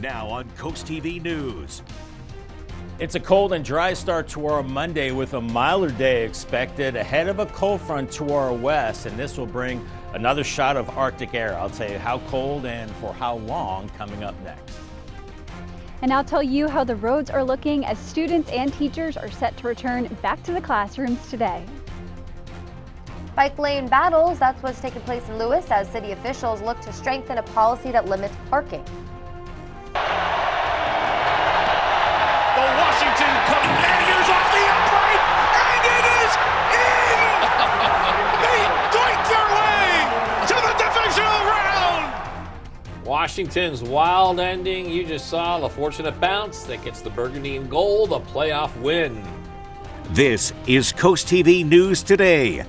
Now on CoastTV News. It's a cold and dry start to our Monday with a milder day expected ahead of a cold front to our west, and this will bring another shot of Arctic air. I'll tell you how cold and for how long coming up next. And I'll tell you how the roads are looking as students and teachers are set to return back to the classrooms today. Bike lane battles, that's what's taking place in Lewis as city officials look to strengthen a policy that limits parking. The Washington Commanders off the upright, and it is in! They doink their way to the divisional round! Washington's wild ending. You just saw the fortunate bounce that gets the burgundy and gold a playoff win. This is CoastTV News Today.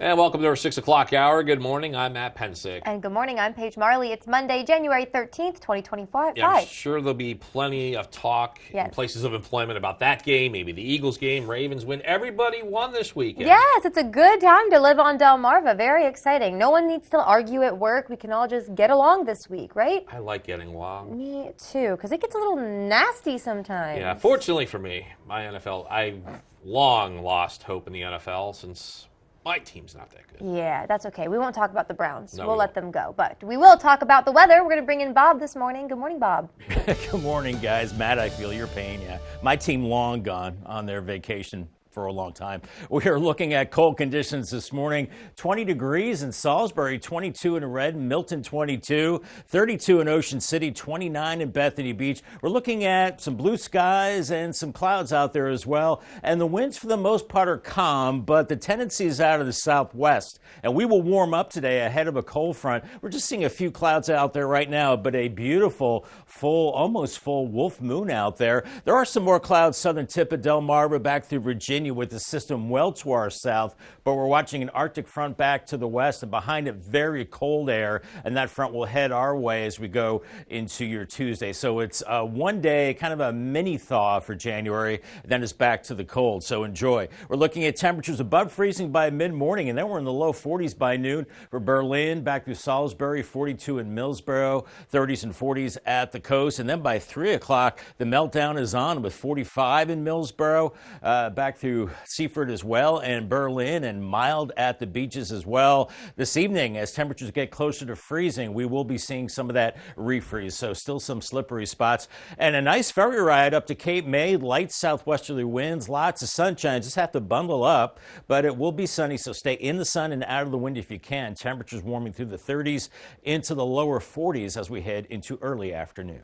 And welcome to our 6 o'clock hour. Good morning. I'm Matt Pensick. And good morning, I'm Paige Marley. It's Monday, January 13th, 2025. Yeah, I'm sure there'll be plenty of talk in places of employment about that game, maybe the Eagles game, Ravens win. Everybody won this weekend. Yes, it's a good time to live on Delmarva. Very exciting. No one needs to argue at work. We can all just get along this week, right? I like getting along. Me too, because it gets a little nasty sometimes. Yeah, fortunately for me, my NFL, I've long lost hope in the NFL since my team's not that good. Yeah, that's okay. We won't talk about the Browns. No, we'll let them go. But we will talk about the weather. We're going to bring in Bob this morning. Good morning, Bob. Good morning, guys. Matt, I feel your pain. Yeah, my team long gone on their vacation for a long time. We are looking at cold conditions this morning. 20 degrees in Salisbury, 22 in Red, Milton 22, 32 in Ocean City, 29 in Bethany Beach. We're looking at some blue skies and some clouds out there as well. And the winds for the most part are calm, but the tendency is out of the southwest. And we will warm up today ahead of a cold front. We're just seeing a few clouds out there right now, but a beautiful, full, almost full wolf moon out there. There are some more clouds southern tip of Delmarva back through Virginia with the system well to our south, but we're watching an Arctic front back to the west, and behind it very cold air, and that front will head our way as we go into your Tuesday. So it's one day, kind of a mini thaw for January, then it's back to the cold, so enjoy. We're looking at temperatures above freezing by mid-morning, and then we're in the low 40s by noon for Berlin, back through Salisbury, 42 in Millsboro, 30s and 40s at the coast, and then by 3 o'clock, the meltdown is on with 45 in Millsboro, back through Seaford as well, and Berlin, and mild at the beaches as well. This evening, as temperatures get closer to freezing, we will be seeing some of that refreeze, so still some slippery spots. And a nice ferry ride up to Cape May, light southwesterly winds, lots of sunshine. Just have to bundle up, but it will be sunny, so stay in the sun and out of the wind if you can. Temperatures warming through the 30s into the lower 40s as we head into early afternoon.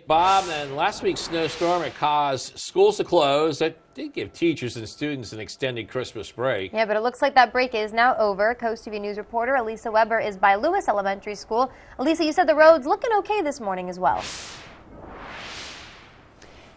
Bob, and last week's snowstorm, it caused schools to close. That did give teachers and students an extended Christmas break. Yeah, but it looks like that break is now over. Coast TV News reporter Elisa Weber is by Lewis Elementary School. Elisa, you said the road's looking okay this morning as well.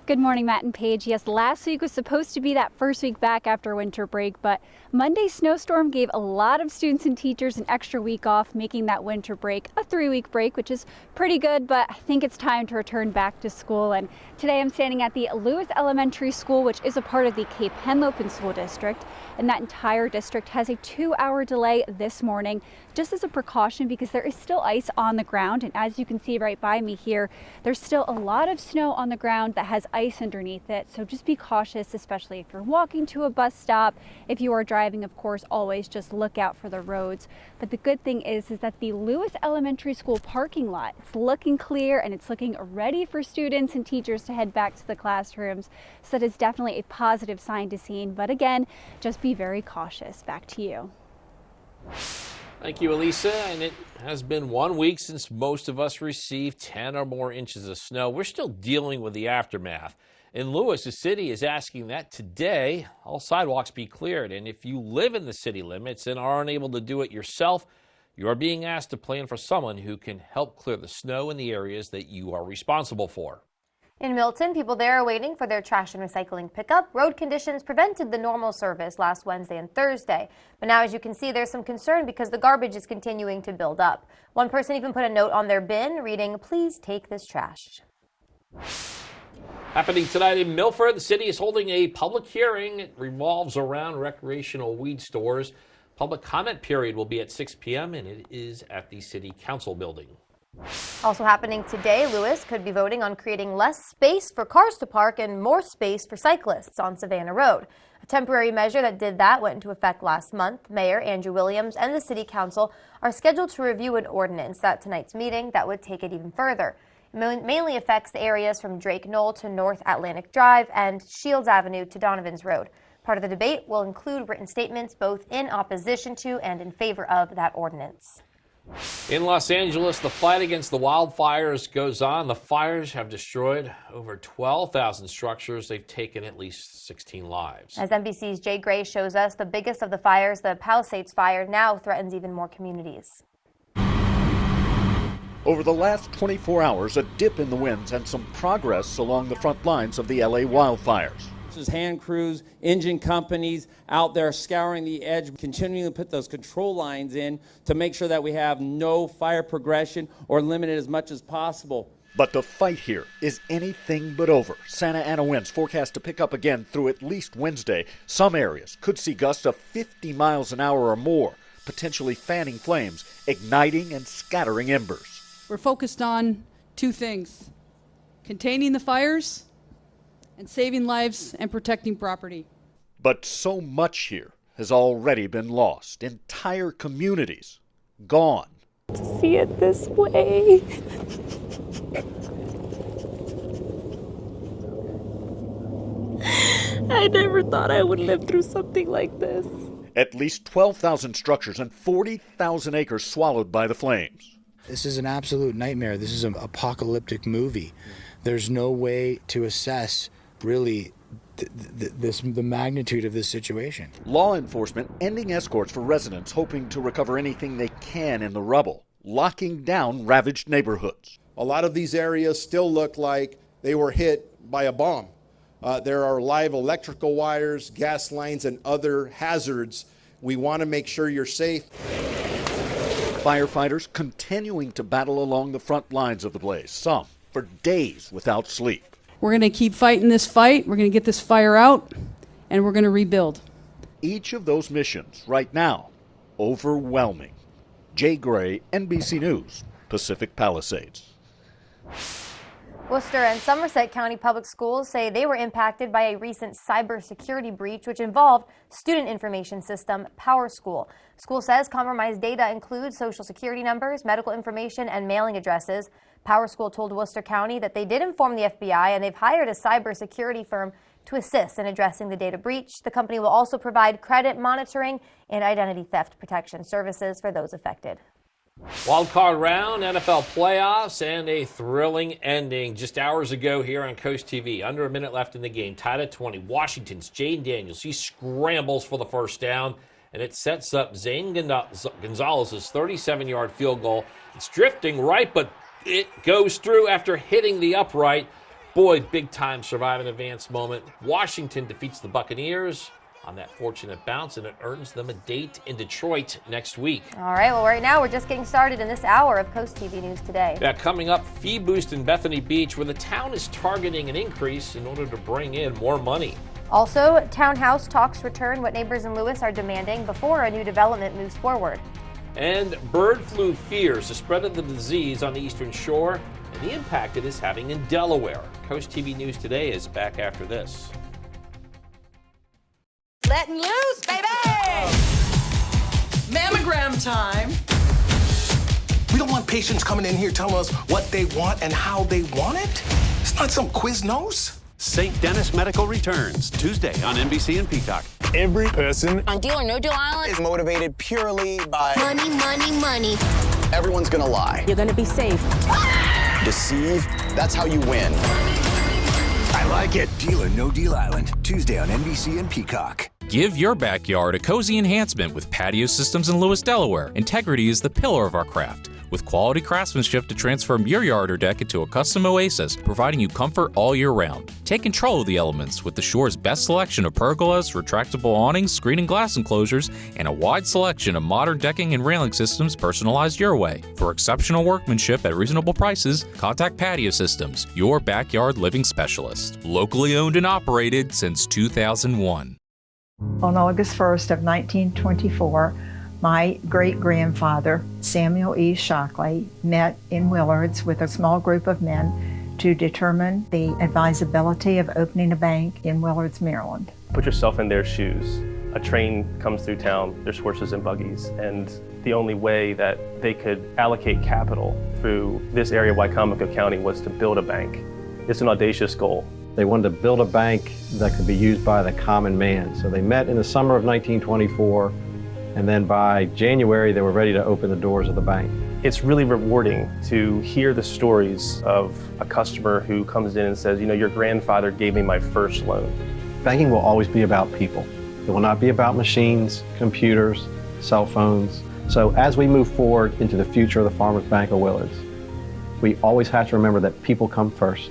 Good morning, Matt and Paige. Yes, last week was supposed to be that first week back after winter break, but Monday's snowstorm gave a lot of students and teachers an extra week off, making that winter break a 3-week break, which is pretty good, but I think it's time to return back to school. And today I'm standing at the Lewis Elementary School, which is a part of the Cape Henlopen School District, and that entire district has a 2-hour delay this morning, just as a precaution because there is still ice on the ground. And as you can see right by me here, there's still a lot of snow on the ground that has ice underneath it. So just be cautious, especially if you're walking to a bus stop. If you are driving, of course, always just look out for the roads. But the good thing is that the Lewis Elementary School parking lot, it's looking clear and it's looking ready for students and teachers to head back to the classrooms. So that is definitely a positive sign to see. But again, just be very cautious. Back to you. Thank you, Elisa. And it has been 1 week since most of us received 10 or more inches of snow. We're still dealing with the aftermath. In Lewis, the city is asking that today all sidewalks be cleared. And if you live in the city limits and are unable to do it yourself, you are being asked to plan for someone who can help clear the snow in the areas that you are responsible for. In Milton, people there are waiting for their trash and recycling pickup. Road conditions prevented the normal service last Wednesday and Thursday. But now, as you can see, there's some concern because the garbage is continuing to build up. One person even put a note on their bin reading, "Please take this trash." Happening tonight in Milford, the city is holding a public hearing. It revolves around recreational weed stores. Public comment period will be at 6 p.m. and it is at the City Council building. Also happening today, Lewis could be voting on creating less space for cars to park and more space for cyclists on Savannah Road. A temporary measure that did that went into effect last month. Mayor Andrew Williams and the City Council are scheduled to review an ordinance at tonight's meeting that would take it even further. It mainly affects the areas from Drake Knoll to North Atlantic Drive and Shields Avenue to Donovan's Road. Part of the debate will include written statements both in opposition to and in favor of that ordinance. In Los Angeles, the fight against the wildfires goes on. The fires have destroyed over 12,000 structures. They've taken at least 16 lives. As NBC's Jay Gray shows us, the biggest of the fires, the Palisades fire, now threatens even more communities. Over the last 24 hours, a dip in the winds and some progress along the front lines of the LA wildfires. Hand crews, engine companies out there scouring the edge, continuing to put those control lines in to make sure that we have no fire progression or limit it as much as possible. But the fight here is anything but over. Santa Ana winds forecast to pick up again through at least Wednesday. Some areas could see gusts of 50 miles an hour or more, potentially fanning flames, igniting and scattering embers. We're focused on two things: containing the fires and saving lives and protecting property. But so much here has already been lost. Entire communities gone. To see it this way. I never thought I would live through something like this. At least 12,000 structures and 40,000 acres swallowed by the flames. This is an absolute nightmare. This is an apocalyptic movie. There's no way to assess really the magnitude of this situation. Law enforcement ending escorts for residents hoping to recover anything they can in the rubble, locking down ravaged neighborhoods. A lot of these areas still look like they were hit by a bomb. There are live electrical wires, gas lines, and other hazards. We want to make sure you're safe. Firefighters continuing to battle along the front lines of the blaze, some for days without sleep. We're going to keep fighting this fight. We're going to get this fire out, and we're going to rebuild. Each of those missions right now, overwhelming. Jay Gray, NBC News, Pacific Palisades. Worcester and Somerset County Public Schools say they were impacted by a recent cybersecurity breach which involved student information system PowerSchool. School says compromised data includes social security numbers, medical information, and mailing addresses. PowerSchool told Worcester County that they did inform the FBI and they've hired a cybersecurity firm to assist in addressing the data breach. The company will also provide credit monitoring and identity theft protection services for those affected. Wild card round, NFL playoffs, and a thrilling ending just hours ago here on Coast TV. Under a minute left in the game, tied at 20. Washington's Jaden Daniels, he scrambles for the first down, and it sets up Zane Gonzalez's 37-yard field goal. It's drifting right, but it goes through after hitting the upright. Boy, big-time survive and advance moment. Washington defeats the Buccaneers on that fortunate bounce, and it earns them a date in Detroit next week. All right, well, right now we're just getting started in this hour of Coast TV News Today. Yeah, coming up, fee boost in Bethany Beach, where the town is targeting an increase in order to bring in more money. Also, townhouse talks return, what neighbors in Lewis are demanding before a new development moves forward. And bird flu fears the spread of the disease on the Eastern Shore and the impact it is having in Delaware. Coast TV News Today is back after this. Letting loose, baby! Mammogram time. We don't want patients coming in here telling us what they want and how they want it. It's not some Quiznos. St. Dennis Medical returns Tuesday on NBC and Peacock. Every person on Deal or No Deal Island is motivated purely by money, money, money. Everyone's gonna lie. You're gonna be safe. Deceive, that's how you win. I like it. Deal or No Deal Island, Tuesday on NBC and Peacock. Give your backyard a cozy enhancement with Patio Systems in Lewis, Delaware. Integrity is the pillar of our craft, with quality craftsmanship to transform your yard or deck into a custom oasis, providing you comfort all year round. Take control of the elements with the Shore's best selection of pergolas, retractable awnings, screen and glass enclosures, and a wide selection of modern decking and railing systems personalized your way. For exceptional workmanship at reasonable prices, contact Patio Systems, your backyard living specialist. Locally owned and operated since 2001. On August 1st of 1924, My great-grandfather, Samuel E. Shockley, met in Willards with a small group of men to determine the advisability of opening a bank in Willards, Maryland. Put yourself in their shoes. A train comes through town, there's horses and buggies, and the only way that they could allocate capital through this area of Wicomico County was to build a bank. It's an audacious goal. They wanted to build a bank that could be used by the common man. So they met in the summer of 1924, and then by January they were ready to open the doors of the bank. It's really rewarding to hear the stories of a customer who comes in and says, you know, your grandfather gave me my first loan. Banking will always be about people. It will not be about machines, computers, cell phones. So as we move forward into the future of the Farmers Bank of Willards, we always have to remember that people come first.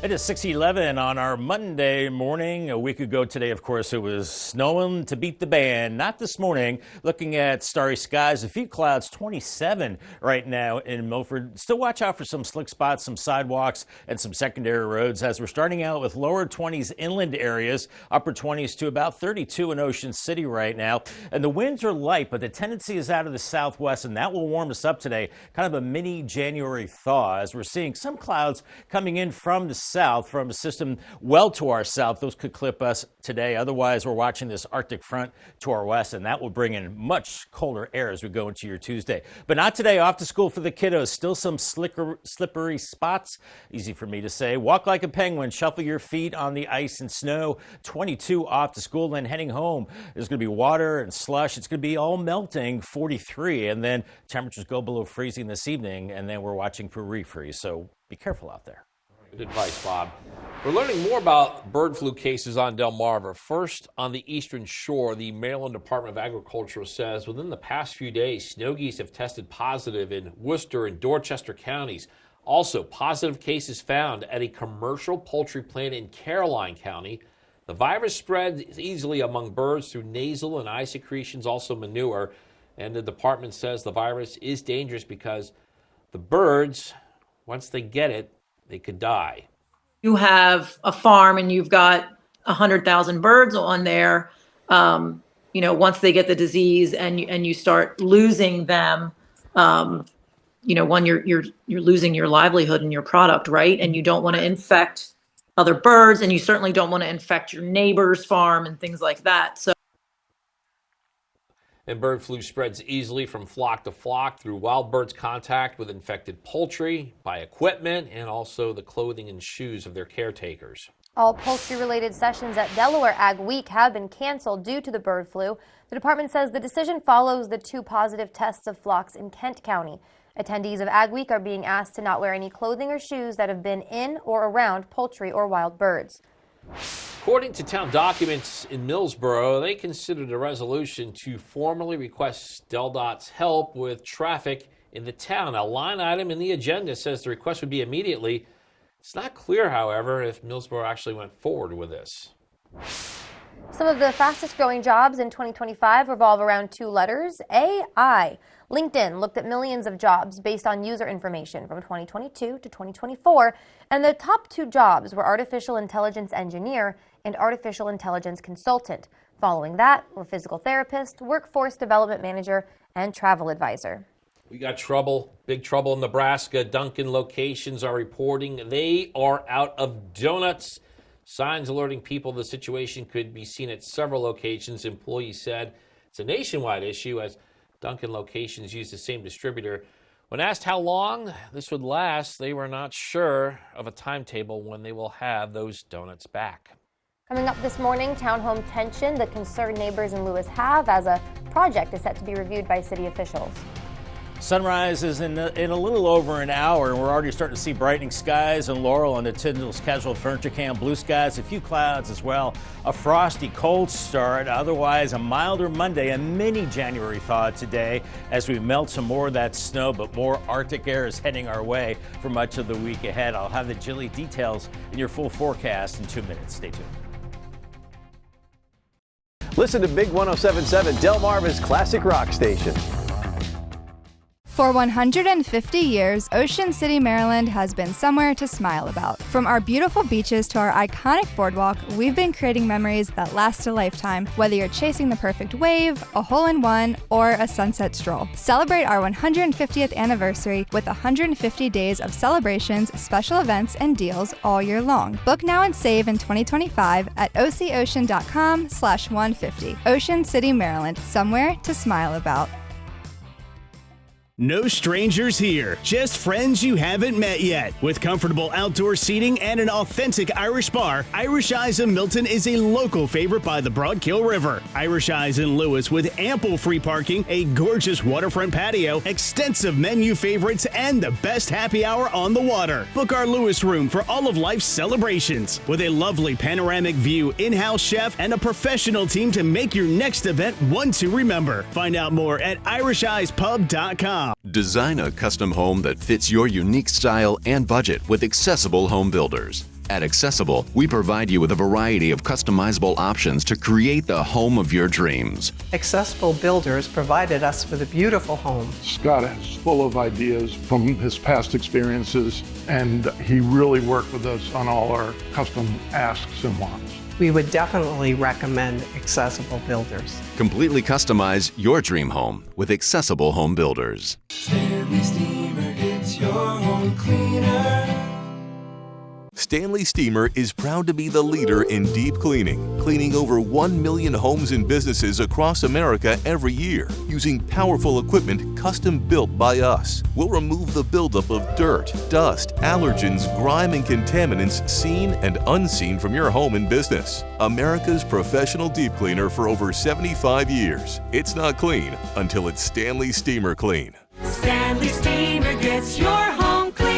It is 6:11 on our Monday morning. A week ago today, of course, it was snowing to beat the band. Not this morning. Looking at starry skies, a few clouds, 27 right now in Milford. Still watch out for some slick spots, some sidewalks, and some secondary roads as we're starting out with lower 20s inland areas, upper 20s to about 32 in Ocean City right now. And the winds are light, but the tendency is out of the southwest, and that will warm us up today. Kind of a mini January thaw as we're seeing some clouds coming in from the south, from a system well to our south. Those could clip us today. Otherwise, we're watching this Arctic front to our west, and that will bring in much colder air as we go into your Tuesday. But not today. Off to school for the kiddos. Still some slippery spots. Easy for me to say. Walk like a penguin. Shuffle your feet on the ice and snow. 22 off to school. Then heading home, there's going to be water and slush. It's going to be all melting, 43. And then temperatures go below freezing this evening, and then we're watching for refreeze. So be careful out there. Good advice, Bob. We're learning more about bird flu cases on Delmarva. First, on the eastern shore, the Maryland Department of Agriculture says within the past few days, snow geese have tested positive in Worcester and Dorchester counties. Also, positive cases found at a commercial poultry plant in Caroline County. The virus spreads easily among birds through nasal and eye secretions, also manure. And the department says the virus is dangerous because the birds, once they get it, they could die. You have a farm and you've got 100,000 birds on there. Once they get the disease and you start losing them, you're losing your livelihood and your product, right? And you don't want to infect other birds, and you certainly don't want to infect your neighbor's farm and things like that. So. And bird flu spreads easily from flock to flock through wild birds' contact with infected poultry, by equipment, and also the clothing and shoes of their caretakers. All poultry-related sessions at Delaware Ag Week have been canceled due to the bird flu. The department says the decision follows the 2 positive tests of flocks in Kent County. Attendees of Ag Week are being asked to not wear any clothing or shoes that have been in or around poultry or wild birds. According to town documents in Millsboro, they considered a resolution to formally request DelDOT's help with traffic in the town. A line item in the agenda says the request would be immediately. It's not clear, however, if Millsboro actually went forward with this. Some of the fastest growing jobs in 2025 revolve around 2 letters, AI. LinkedIn looked at millions of jobs based on user information from 2022 to 2024, and the top 2 jobs were artificial intelligence engineer and artificial intelligence consultant. Following that were physical therapist, workforce development manager, and travel advisor. We got trouble, big trouble in Nebraska. Dunkin' locations are reporting they are out of donuts. Signs alerting people the situation could be seen at several locations. Employees said it's a nationwide issue as Dunkin' locations use the same distributor. When asked how long this would last, they were not sure of a timetable when they will have those donuts back. Coming up this morning, townhome tension the concerned neighbors in Lewis have as a project is set to be reviewed by city officials. Sunrise is in a little over an hour, and we're already starting to see brightening skies in Laurel and the Tyndall's Casual Furniture Camp. Blue skies, a few clouds as well. A frosty, cold start. Otherwise, a milder Monday, a mini January thaw today as we melt some more of that snow, but more Arctic air is heading our way for much of the week ahead. I'll have the chilly details in your full forecast in 2 minutes. Stay tuned. Listen to Big 107.7, Delmarva's classic rock station. For 150 years, Ocean City, Maryland has been somewhere to smile about. From our beautiful beaches to our iconic boardwalk, we've been creating memories that last a lifetime, whether you're chasing the perfect wave, a hole-in-one, or a sunset stroll. Celebrate our 150th anniversary with 150 days of celebrations, special events, and deals all year long. Book now and save in 2025 at ococean.com/150. Ocean City, Maryland, somewhere to smile about. No strangers here, just friends you haven't met yet. With comfortable outdoor seating and an authentic Irish bar, Irish Eyes in Milton is a local favorite by the Broadkill River. Irish Eyes in Lewis with ample free parking, a gorgeous waterfront patio, extensive menu favorites, and the best happy hour on the water. Book our Lewis room for all of life's celebrations. With a lovely panoramic view, in-house chef, and a professional team to make your next event one to remember. Find out more at irisheyespub.com. Design a custom home that fits your unique style and budget with Accessible Home Builders. At Accessible, we provide you with a variety of customizable options to create the home of your dreams. Accessible Builders provided us with a beautiful home. Scott is full of ideas from his past experiences, and he really worked with us on all our custom asks and wants. We would definitely recommend Accessible Builders. Completely customize your dream home with Accessible Home Builders. Stanley Steamer gets your home cleaner. Stanley Steamer is proud to be the leader in deep cleaning, cleaning over 1 million homes and businesses across America every year, using powerful equipment custom built by us. We'll remove the buildup of dirt, dust, allergens, grime, and contaminants seen and unseen from your home and business. America's professional deep cleaner for over 75 years. It's not clean until it's Stanley Steamer Clean. Stanley Steamer gets your home cleaner.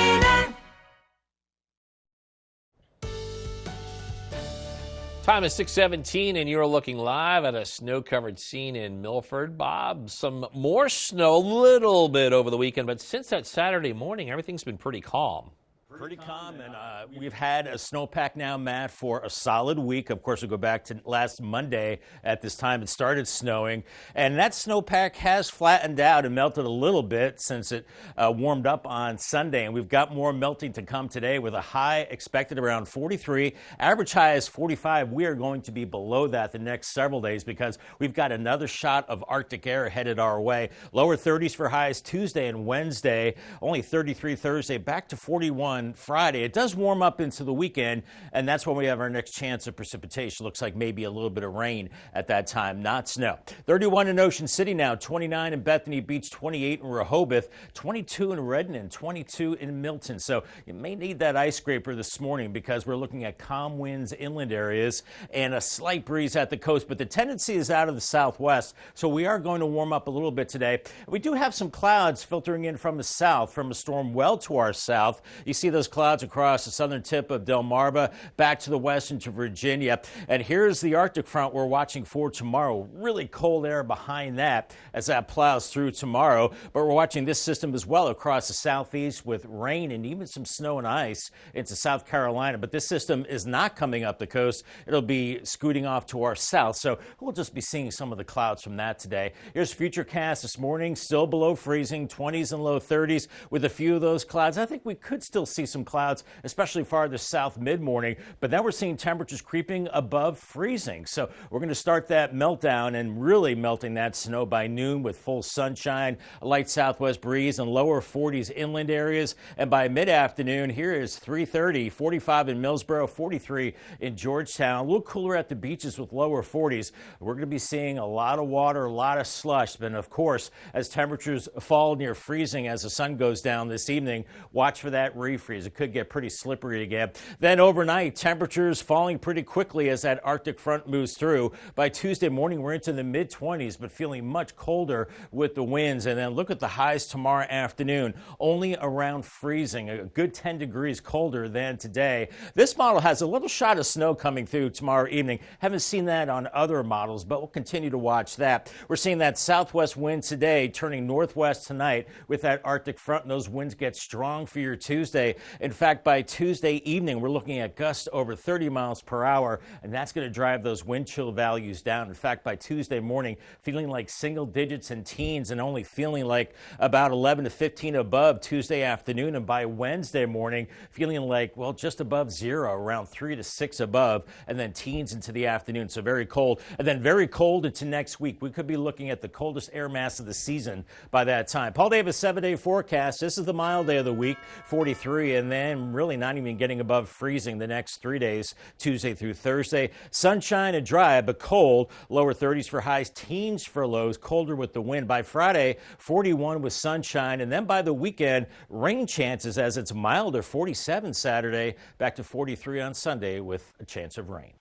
Time is 6:17, and you're looking live at a snow-covered scene in Milford. Bob, some more snow, a little bit over the weekend, but since that Saturday morning, everything's been pretty calm. Pretty calm, and we've had a snowpack now, Matt, for a solid week. Of course, we go back to last Monday at this time. It started snowing, and that snowpack has flattened out and melted a little bit since it warmed up on Sunday, and we've got more melting to come today with a high expected around 43. Average high is 45. We are going to be below that the next several days because we've got another shot of Arctic air headed our way. Lower 30s for highs Tuesday and Wednesday, only 33 Thursday, back to 41 Friday. It does warm up into the weekend, and that's when we have our next chance of precipitation. Looks like maybe a little bit of rain at that time, not snow. 31 in Ocean City now, 29 in Bethany Beach, 28 in Rehoboth, 22 in Redden, and 22 in Milton. So you may need that ice scraper this morning because we're looking at calm winds inland areas and a slight breeze at the coast, but the tendency is out of the southwest, so we are going to warm up a little bit today. We do have some clouds filtering in from the south, from a storm well to our south. You see those clouds across the southern tip of Delmarva, back to the west into Virginia. And here's the Arctic front we're watching for tomorrow. Really cold air behind that as that plows through tomorrow. But we're watching this system as well across the southeast with rain and even some snow and ice into South Carolina. But this system is not coming up the coast. It'll be scooting off to our south. So we'll just be seeing some of the clouds from that today. Here's Futurecast this morning, still below freezing, 20s and low 30s with a few of those clouds. I think we could still see some clouds, especially farther south mid-morning, but then we're seeing temperatures creeping above freezing. So we're going to start that meltdown and really melting that snow by noon with full sunshine, a light southwest breeze, and lower 40s inland areas. And by mid-afternoon, here is 3:30, 45 in Millsboro, 43 in Georgetown. A little cooler at the beaches with lower 40s. We're going to be seeing a lot of water, a lot of slush. But of course, as temperatures fall near freezing as the sun goes down this evening, watch for that refreeze. It could get pretty slippery again. Then overnight, temperatures falling pretty quickly as that Arctic front moves through. By Tuesday morning, we're into the mid-20s, but feeling much colder with the winds. And then look at the highs tomorrow afternoon, only around freezing, a good 10 degrees colder than today. This model has a little shot of snow coming through tomorrow evening. Haven't seen that on other models, but we'll continue to watch that. We're seeing that southwest wind today turning northwest tonight with that Arctic front, and those winds get strong for your Tuesday In fact, by Tuesday evening, we're looking at gusts over 30 miles per hour, and that's going to drive those wind chill values down. In fact, by Tuesday morning, feeling like single digits and teens, and only feeling like about 11 to 15 above Tuesday afternoon. And by Wednesday morning, feeling like, well, just above zero, around 3 to 6 above, and then teens into the afternoon. So very cold, and then very cold into next week. We could be looking at the coldest air mass of the season by that time. Paul Davis, 7-day forecast. This is the mild day of the week, 43, and then really not even getting above freezing the next 3 days, Tuesday through Thursday. Sunshine and dry, but cold. Lower 30s for highs, teens for lows, colder with the wind. By Friday, 41 with sunshine, and then by the weekend, rain chances as it's milder, 47 Saturday, back to 43 on Sunday with a chance of rain.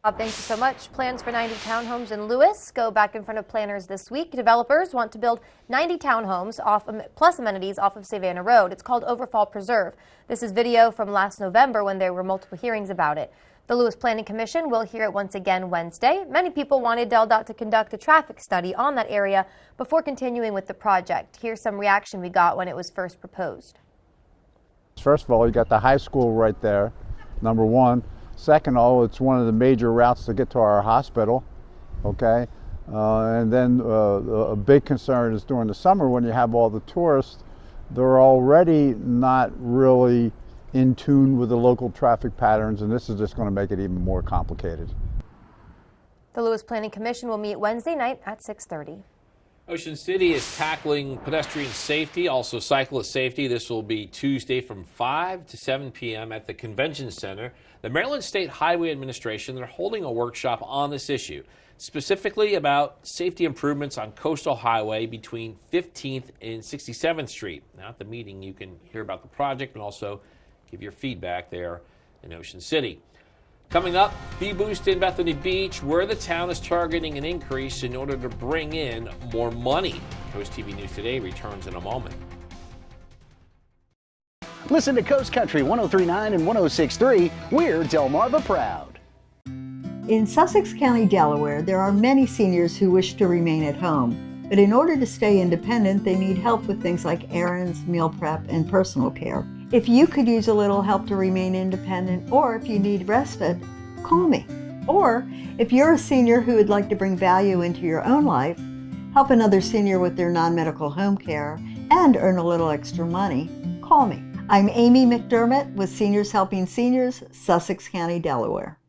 Bob, thank you so much. Plans for 90 townhomes in Lewis go back in front of planners this week. Developers want to build 90 townhomes plus amenities off of Savannah Road. It's called Overfall Preserve. This is video from last November when there were multiple hearings about it. The Lewis Planning Commission will hear it once again Wednesday. Many people wanted DelDOT to conduct a traffic study on that area before continuing with the project. Here's some reaction we got when it was first proposed. First of all, you got the high school right there, number one. Second of all, it's one of the major routes to get to our hospital, okay? And then a big concern is during the summer when you have all the tourists, they're already not really in tune with the local traffic patterns, and this is just going to make it even more complicated. The Lewis Planning Commission will meet Wednesday night at 6:30. Ocean City is tackling pedestrian safety, also cyclist safety. This will be Tuesday from 5 to 7 p.m. at the Convention Center. The Maryland State Highway Administration, they're holding a workshop on this issue, specifically about safety improvements on Coastal Highway between 15th and 67th Street. Now at the meeting, you can hear about the project and also give your feedback there in Ocean City. Coming up, fee boost in Bethany Beach, where the town is targeting an increase in order to bring in more money. CoastTV News Today returns in a moment. Listen to Coast Country 103.9 and 106.3. We're Delmarva proud. In Sussex County, Delaware, there are many seniors who wish to remain at home. But in order to stay independent, they need help with things like errands, meal prep, and personal care. If you could use a little help to remain independent, or if you need respite, call me. Or if you're a senior who would like to bring value into your own life, help another senior with their non-medical home care, and earn a little extra money, call me. I'm Amy McDermott with Seniors Helping Seniors, Sussex County, Delaware.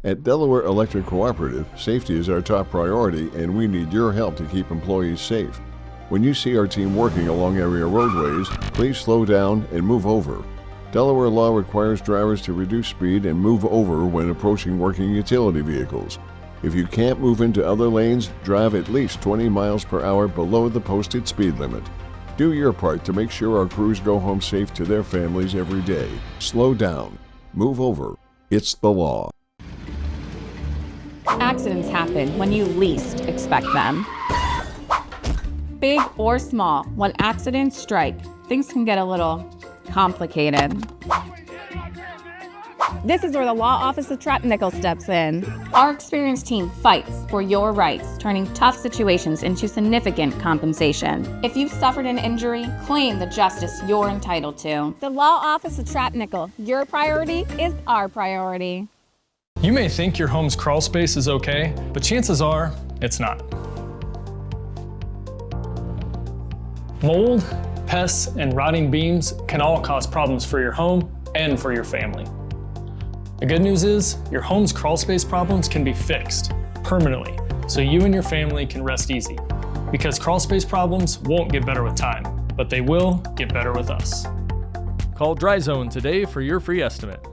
At Delaware Electric Cooperative, safety is our top priority, and we need your help to keep employees safe. When you see our team working along area roadways, please slow down and move over. Delaware law requires drivers to reduce speed and move over when approaching working utility vehicles. If you can't move into other lanes, drive at least 20 miles per hour below the posted speed limit. Do your part to make sure our crews go home safe to their families every day. Slow down. Move over. It's the law. Accidents happen when you least expect them. Big or small, when accidents strike, things can get a little complicated. This is where the Law Office of Trap-Nickel steps in. Our experienced team fights for your rights, turning tough situations into significant compensation. If you've suffered an injury, claim the justice you're entitled to. The Law Office of Trap-Nickel. Your priority is our priority. You may think your home's crawl space is okay, but chances are it's not. Mold, pests, and rotting beams can all cause problems for your home and for your family. The good news is your home's crawl space problems can be fixed permanently, so you and your family can rest easy. Because crawl space problems won't get better with time, but they will get better with us. Call Dry Zone today for your free estimate.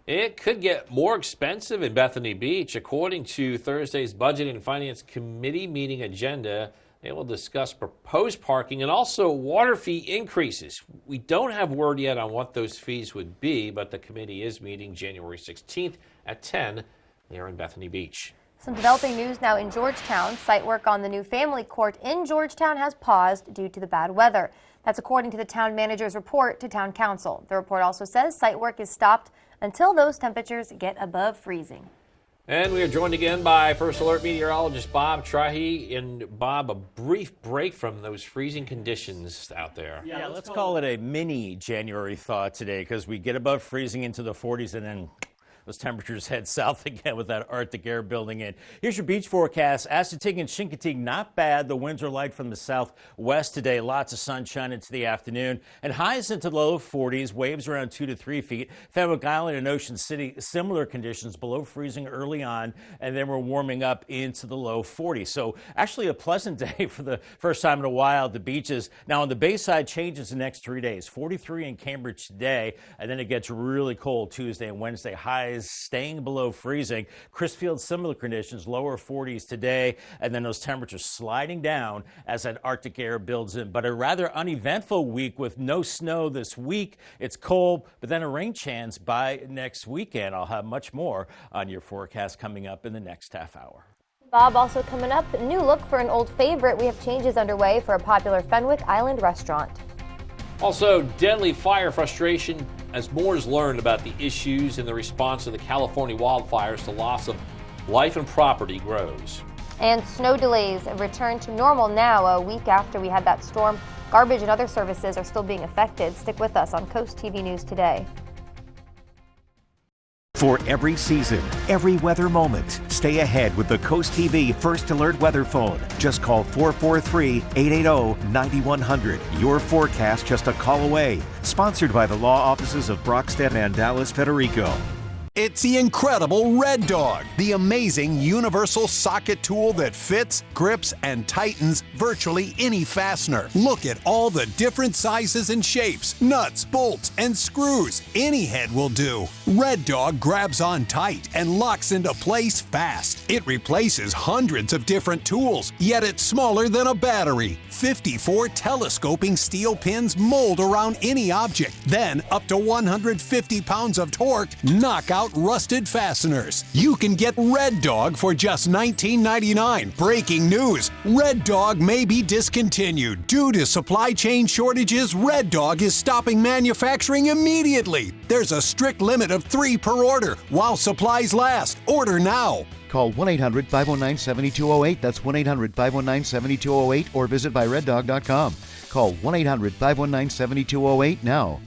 It could get more expensive in Bethany Beach. According to Thursday's Budget and Finance Committee meeting agenda, they will discuss proposed parking and also water fee increases. We don't have word yet on what those fees would be, but the committee is meeting January 16th at 10 there in Bethany Beach. Some developing news now in Georgetown. Site work on the new family court in Georgetown has paused due to the bad weather. That's according to the town manager's report to town council. The report also says site work is stopped until those temperatures get above freezing. And we are joined again by First Alert meteorologist Bob Trahi. And Bob, a brief break from those freezing conditions out there. Yeah, let's call it a mini January thaw today, because we get above freezing into the 40s and then those temperatures head south again with that Arctic air building in. Here's your beach forecast. Assateague and Chincoteague, not bad. The winds are light from the southwest today. Lots of sunshine into the afternoon. And highs into the low 40s. Waves around 2 to 3 feet. Fenwick Island and Ocean City, similar conditions, below freezing early on. And then we're warming up into the low 40s. So actually a pleasant day for the first time in a while at the beaches. Now on the Bayside, changes the next 3 days. 43 in Cambridge today. And then it gets really cold Tuesday and Wednesday. Highs staying below freezing. Crisfield, similar conditions, lower 40s today, and then those temperatures sliding down as that Arctic air builds in. But a rather uneventful week with no snow this week. It's cold, but then a rain chance by next weekend. I'll have much more on your forecast coming up in the next half hour. Bob, also coming up, new look for an old favorite. We have changes underway for a popular Fenwick Island restaurant. Also, deadly fire frustration as more is learned about the issues in the response to the California wildfires to loss of life and property grows. And snow delays return to normal now, a week after we had that storm. Garbage and other services are still being affected. Stick with us on Coast TV News today. For every season, every weather moment, stay ahead with the Coast TV First Alert Weather Phone. Just call 443-880-9100. Your forecast just a call away. Sponsored by the law offices of Brockstead and Dallas Federico. It's the incredible Red Dog, the amazing universal socket tool that fits, grips, and tightens virtually any fastener. Look at all the different sizes and shapes, nuts, bolts, and screws. Any head will do. Red Dog grabs on tight and locks into place fast. It replaces hundreds of different tools, yet it's smaller than a battery. 54 telescoping steel pins mold around any object. Then, up to 150 pounds of torque knock out rusted fasteners. You can get Red Dog for just $19.99. Breaking news: Red Dog may be discontinued. Due to supply chain shortages, Red Dog is stopping manufacturing immediately. There's a strict limit of 3 per order while supplies last. Order now. Call 1-800-519-7208. That's 1-800-519-7208 or visit byreddog.com. Call 1-800-519-7208 now.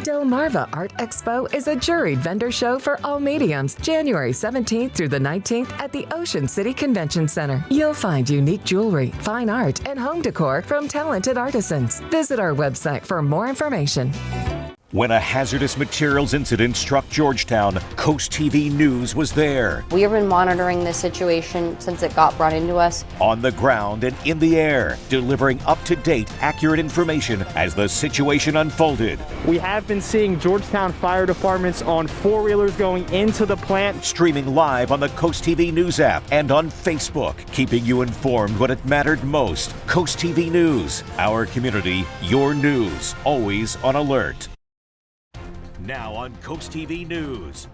Delmarva Art Expo is a juried vendor show for all mediums, January 17th through the 19th at the Ocean City Convention Center. You'll find unique jewelry, fine art, and home decor from talented artisans. Visit our website for more information. When a hazardous materials incident struck Georgetown, Coast TV News was there. We have been monitoring this situation since it got brought into us. On the ground and in the air, delivering up-to-date, accurate information as the situation unfolded. We have been seeing Georgetown fire departments on four-wheelers going into the plant. Streaming live on the Coast TV News app and on Facebook, keeping you informed when it mattered most. Coast TV News, our community, your news, always on alert. Now on Coast TV News.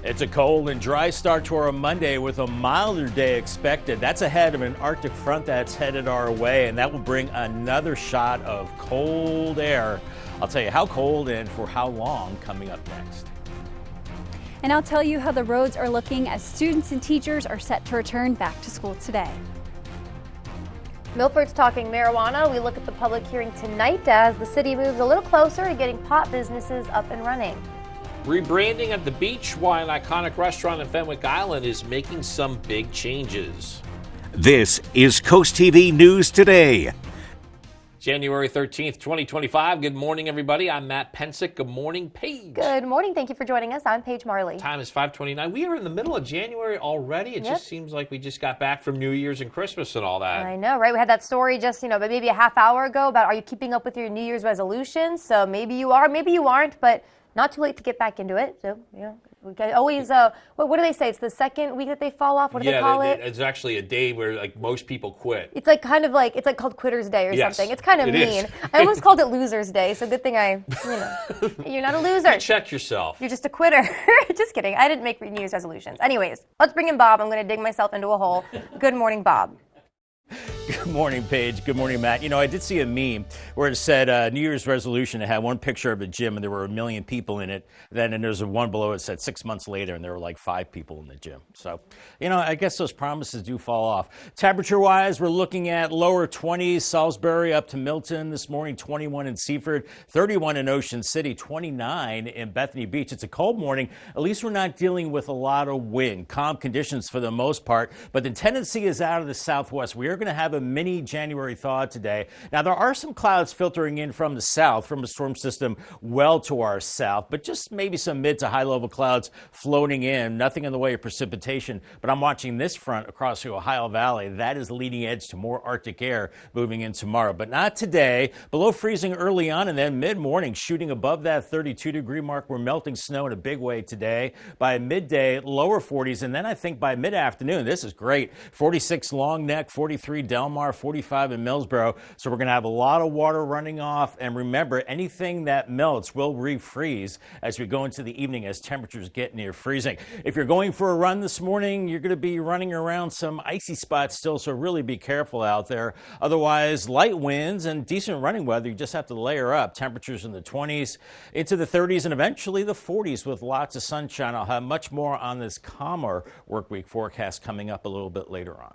It's a cold and dry start to our Monday with a milder day expected. That's ahead of an Arctic front that's headed our way, and that will bring another shot of cold air. I'll tell you how cold and for how long coming up next. And I'll tell you how the roads are looking as students and teachers are set to return back to school today. Milford's talking marijuana. We look at the public hearing tonight as the city moves a little closer to getting pot businesses up and running. Rebranding at the beach, why an iconic restaurant in Fenwick Island is making some big changes. This is Coast TV News Today. January 13th, 2025. Good morning, everybody. I'm Matt Pensick. Good morning, Paige. Good morning. Thank you for joining us. I'm Paige Marley. Time is 5:29. We are in the middle of January already. It just seems like we just got back from New Year's and Christmas and all that. I know, right? We had that story just, maybe a half hour ago about are you keeping up with your New Year's resolutions? So maybe you are, maybe you aren't, but not too late to get back into it. So, we can always, what do they say? It's the second week that they fall off. What do they call it? It's actually a day where most people quit. It's like it's like called Quitter's Day or something. It's kind of mean. I almost called it Loser's Day. So good thing you're not a loser. You check yourself. You're just a quitter. Just kidding. I didn't make New Year's resolutions. Anyways, let's bring in Bob. I'm going to dig myself into a hole. Good morning, Bob. Good morning, Paige. Good morning, Matt. You know, I did see a meme where it said New Year's resolution. It had one picture of a gym and there were 1 million people in it. And there's one below it said 6 months later and there were like 5 people in the gym. So, you know, I guess those promises do fall off. Temperature-wise, we're looking at lower 20s, Salisbury up to Milton this morning, 21 in Seaford, 31 in Ocean City, 29 in Bethany Beach. It's a cold morning. At least we're not dealing with a lot of wind. Calm conditions for the most part, but the tendency is out of the southwest. We are going to have a mini January thaw today. Now, there are some clouds filtering in from the south, from a storm system well to our south, but just maybe some mid to high level clouds floating in. Nothing in the way of precipitation, but I'm watching this front across the Ohio Valley. That is leading edge to more Arctic air moving in tomorrow, but not today. Below freezing early on and then mid-morning shooting above that 32-degree mark. We're melting snow in a big way today. By midday, lower 40s, and then I think by mid-afternoon, this is great. 46 Long Neck, 43 Delmar, 45 in Millsboro. So we're going to have a lot of water running off. And remember, anything that melts will refreeze as we go into the evening as temperatures get near freezing. If you're going for a run this morning, you're going to be running around some icy spots still, so really be careful out there. Otherwise, light winds and decent running weather. You just have to layer up. Temperatures in the 20s into the 30s and eventually the 40s with lots of sunshine. I'll have much more on this calmer work week forecast coming up a little bit later on.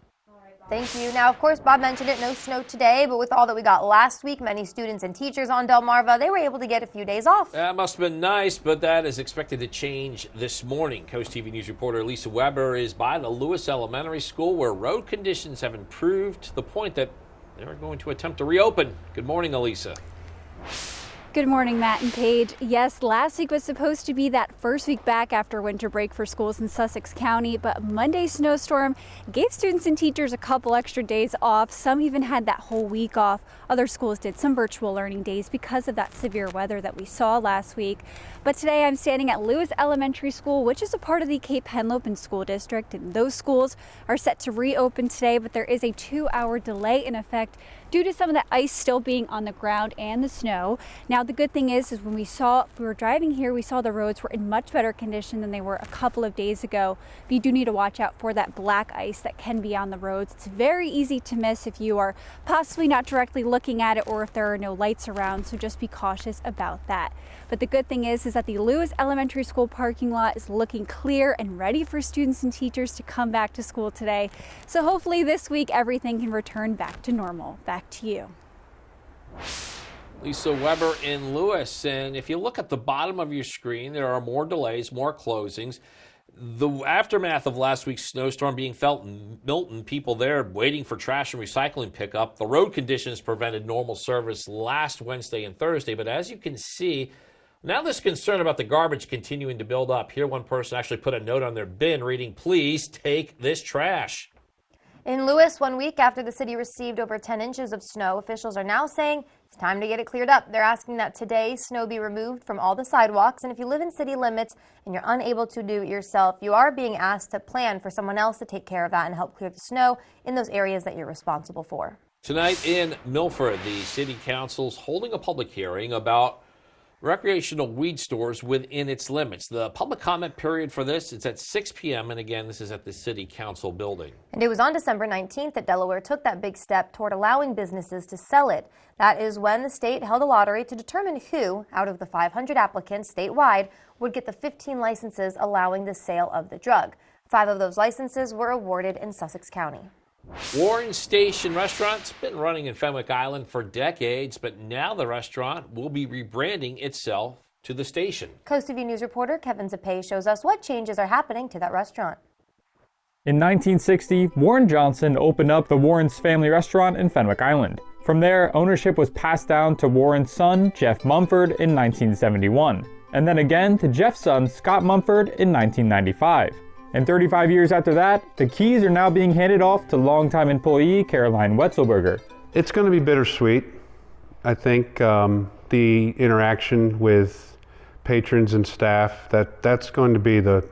Thank you. Now, of course, Bob mentioned it, no snow today, but with all that we got last week, many students and teachers on Delmarva, they were able to get a few days off. That must have been nice, but that is expected to change this morning. Coast TV News reporter Lisa Weber is by the Lewis Elementary School where road conditions have improved to the point that they're going to attempt to reopen. Good morning, Elisa. Good morning, Matt and Paige. Yes, last week was supposed to be that first week back after winter break for schools in Sussex County, but Monday's snowstorm gave students and teachers a couple extra days off. Some even had that whole week off. Other schools did some virtual learning days because of that severe weather that we saw last week. But today I'm standing at Lewis Elementary School, which is a part of the Cape Henlopen School District, and those schools are set to reopen today, but there is a 2-hour delay in effect due to some of the ice still being on the ground and the snow. Now, the good thing is when we were driving here, we saw the roads were in much better condition than they were a couple of days ago. But you do need to watch out for that black ice that can be on the roads. It's very easy to miss if you are possibly not directly looking at it or if there are no lights around, so just be cautious about that. But the good thing is that the Lewis Elementary School parking lot is looking clear and ready for students and teachers to come back to school today. So hopefully this week everything can return back to normal. Back to you. Lisa Weber in Lewis. And if you look at the bottom of your screen, there are more delays, more closings. The aftermath of last week's snowstorm being felt in Milton, people there waiting for trash and recycling pickup. The road conditions prevented normal service last Wednesday and Thursday. But as you can see, now there's concern about the garbage continuing to build up. Here, one person actually put a note on their bin reading, "Please take this trash." In Lewis, 1 week after the city received over 10 inches of snow, officials are now saying it's time to get it cleared up. They're asking that today snow be removed from all the sidewalks. And if you live in city limits and you're unable to do it yourself, you are being asked to plan for someone else to take care of that and help clear the snow in those areas that you're responsible for. Tonight in Milford, the city council's holding a public hearing about recreational weed stores within its limits. The public comment period for this is at 6 p.m. And again, this is at the city council building. And it was on December 19th that Delaware took that big step toward allowing businesses to sell it. That is when the state held a lottery to determine who, out of the 500 applicants statewide, would get the 15 licenses allowing the sale of the drug. 5 of those licenses were awarded in Sussex County. Warren Station Restaurant's been running in Fenwick Island for decades, but now the restaurant will be rebranding itself to the station. Coast TV News reporter Kevin Zapay shows us what changes are happening to that restaurant. In 1960, Warren Johnson opened up the Warren's Family Restaurant in Fenwick Island. From there, ownership was passed down to Warren's son, Jeff Mumford, in 1971, and then again to Jeff's son, Scott Mumford, in 1995. And 35 years after that, the keys are now being handed off to longtime employee Caroline Wetzelberger. It's going to be bittersweet. I think the interaction with patrons and staff, that's going to be the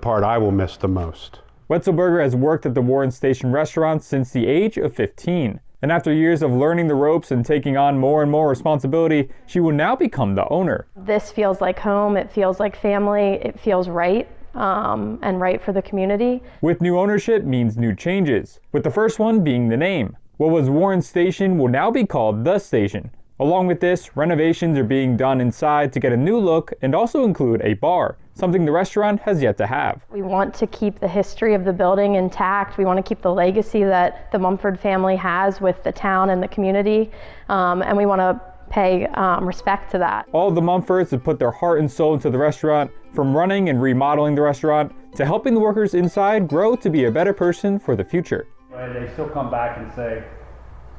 part I will miss the most. Wetzelberger has worked at the Warren Station restaurant since the age of 15. And after years of learning the ropes and taking on more and more responsibility, she will now become the owner. This feels like home, it feels like family, it feels right. And right for the community. With new ownership means new changes, with the first one being the name. What was Warren Station will now be called The Station. Along with this, renovations are being done inside to get a new look and also include a bar, something the restaurant has yet to have. We want to keep the history of the building intact. We want to keep the legacy that the Mumford family has with the town and the community, and we want to pay respect to that. All of the Mumfords have put their heart and soul into the restaurant, from running and remodeling the restaurant to helping the workers inside grow to be a better person for the future. They still come back and say,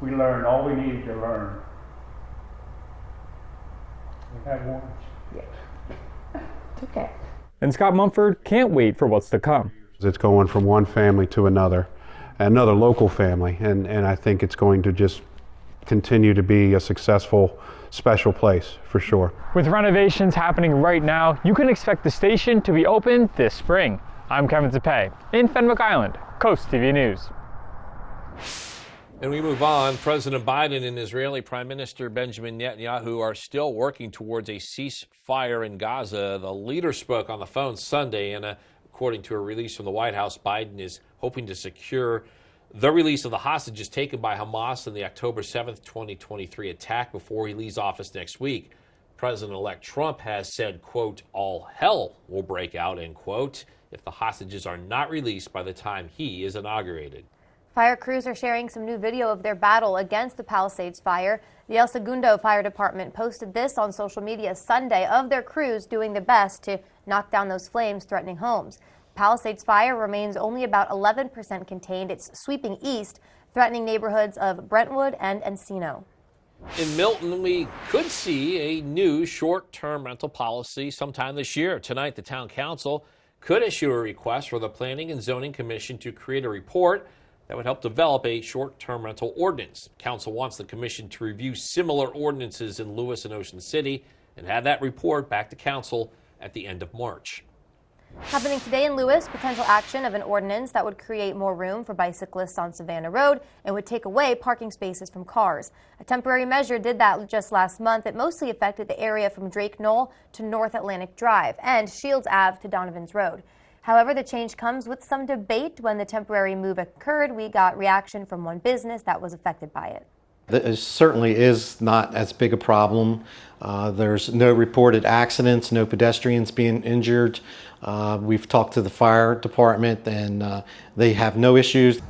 we learned all we needed to learn. We had one. It's okay. And Scott Mumford can't wait for what's to come. It's going from one family to another local family, and I think it's going to just continue to be a successful, special place for sure. With renovations happening right now, you can expect the station to be open this spring. I'm Kevin Tepe in Fenwick Island, Coast TV News. And we move on. President Biden and Israeli Prime Minister Benjamin Netanyahu are still working towards a ceasefire in Gaza. The leader spoke on the phone Sunday, and according to a release from the White House, Biden is hoping to secure the release of the hostages taken by Hamas in the October 7th, 2023 attack before he leaves office next week. President-elect Trump has said, quote, all hell will break out, end quote, if the hostages are not released by the time he is inaugurated. Fire crews are sharing some new video of their battle against the Palisades fire. The El Segundo Fire Department posted this on social media Sunday of their crews doing their best to knock down those flames threatening homes. Palisades fire remains only about 11% contained. It's sweeping east, threatening neighborhoods of Brentwood and Encino. In Milton, we could see a new short-term rental policy sometime this year. Tonight, the town council could issue a request for the Planning and Zoning Commission to create a report that would help develop a short-term rental ordinance. Council wants the commission to review similar ordinances in Lewis and Ocean City and have that report back to council at the end of March. Happening today in Lewis, potential action of an ordinance that would create more room for bicyclists on Savannah Road and would take away parking spaces from cars. A temporary measure did that just last month. It mostly affected the area from Drake Knoll to North Atlantic Drive and Shields Ave to Donovan's Road. However, the change comes with some debate. When the temporary move occurred, we got reaction from one business that was affected by it. It certainly is not as big a problem. There's no reported accidents, no pedestrians being injured. We've talked to the fire department and they have no issues.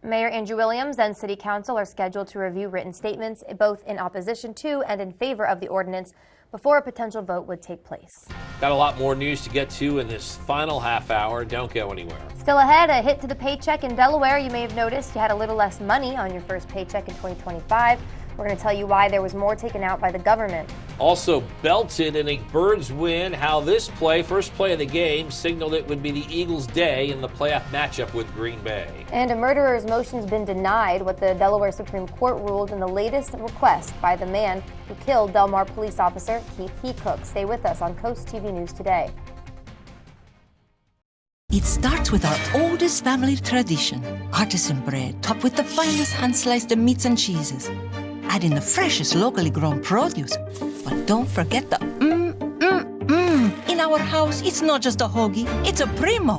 Mayor Andrew Williams and City Council are scheduled to review written statements, both in opposition to and in favor of the ordinance, before a potential vote would take place. Got a lot more news to get to in this final half hour. Don't go anywhere. Still ahead, a hit to the paycheck in Delaware. You may have noticed you had a little less money on your first paycheck in 2025. We're going to tell you why there was more taken out by the government. Also belted in a Birds win, how this first play of the game, signaled it would be the Eagles' day in the playoff matchup with Green Bay. And a murderer's motion's been denied, what the Delaware Supreme Court ruled in the latest request by the man who killed Del Mar police officer Keith Hecook. Stay with us on Coast TV News Today. It starts with our oldest family tradition, artisan bread topped with the finest hand-sliced meats and cheeses. Add in the freshest locally grown produce, but don't forget the In our house, it's not just a hoagie, it's a primo.